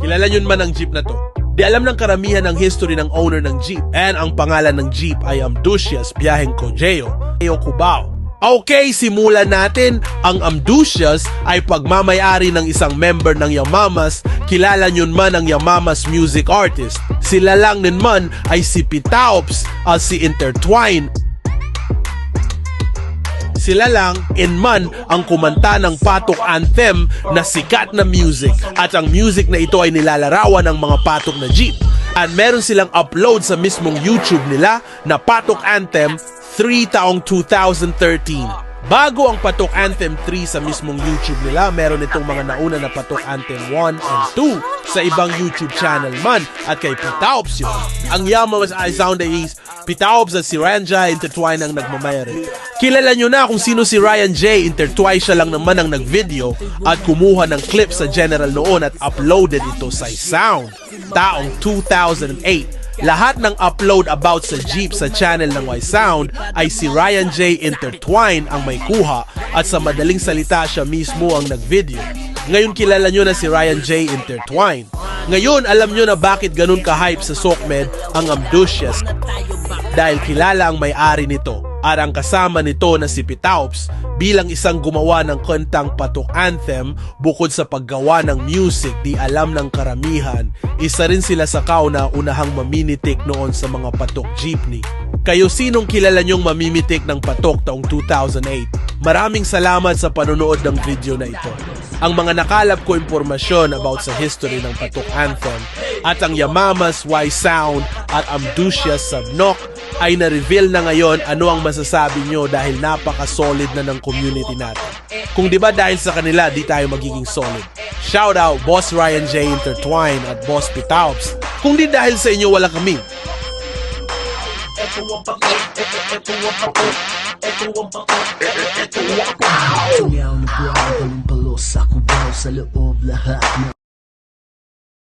Kilala nyo man ang jeep na to. Di alam ng karamihan ang history ng owner ng jeep. And ang pangalan ng jeep ay Amdusias Biyaheng Cogeo, Cubao. Okay, simulan natin. Ang Amdusias ay pagmamayari ng isang member ng Yamamas. Kilala nyo man ang Yamamas music artist. Sila lang man ay si Pitaops at si Intertwine. Sila lang man ang kumanta ng patok anthem na sikat na music. At ang music na ito ay nilalarawan ng mga patok na jeep. At meron silang upload sa mismong YouTube nila na patok anthem 3 taong 2013. Bago ang Patok Anthem 3 sa mismong YouTube nila, meron itong mga nauna na Patok Anthem 1 and 2 sa ibang YouTube channel man at kay Pitaops yun. Ang Yamamas ay sound is Pitaops at si Ryan J. Intertwine ang nagmamayari. Kilala nyo na kung sino si Ryan J. Intertwine, siya lang naman ang nagvideo at kumuha ng clip sa General noon at uploaded ito sa Sound taong 2008. Lahat ng upload about sa Jeep sa channel ng Y-Sound ay si Ryan J. Intertwine ang may kuha at sa madaling salita siya mismo ang nag-video. Ngayon kilala nyo na si Ryan J. Intertwine. Ngayon alam nyo na bakit ganun ka-hype sa SOCMED ang Amdusias dahil kilala ang may-ari nito at ang kasama nito na si Pitaops bilang isang gumawa ng kantang Patok Anthem. Bukod sa paggawa ng music, di alam ng karamihan, isa rin sila sa kauna-unahang mamimitik noon sa mga patok jeepney. Kayo sinong kilala nyong mamimitik ng patok taong 2008? Maraming salamat sa panonood ng video na ito. Ang mga nakalap ko impormasyon about sa history ng Patok Anthem at ang Yamamas, Y-Sound at Amdusias Sabnok ay na-reveal na ngayon. Ano ang masasabi nyo dahil napaka-solid na ng community natin? Kung di ba dahil sa kanila, di tayo magiging solid. Shout out Boss Ryan J. Intertwine at Boss Pitaops. Kung di dahil sa inyo, wala kami. Tumiyaw na buhay, ganun palos sa kubaw sa loob lahat na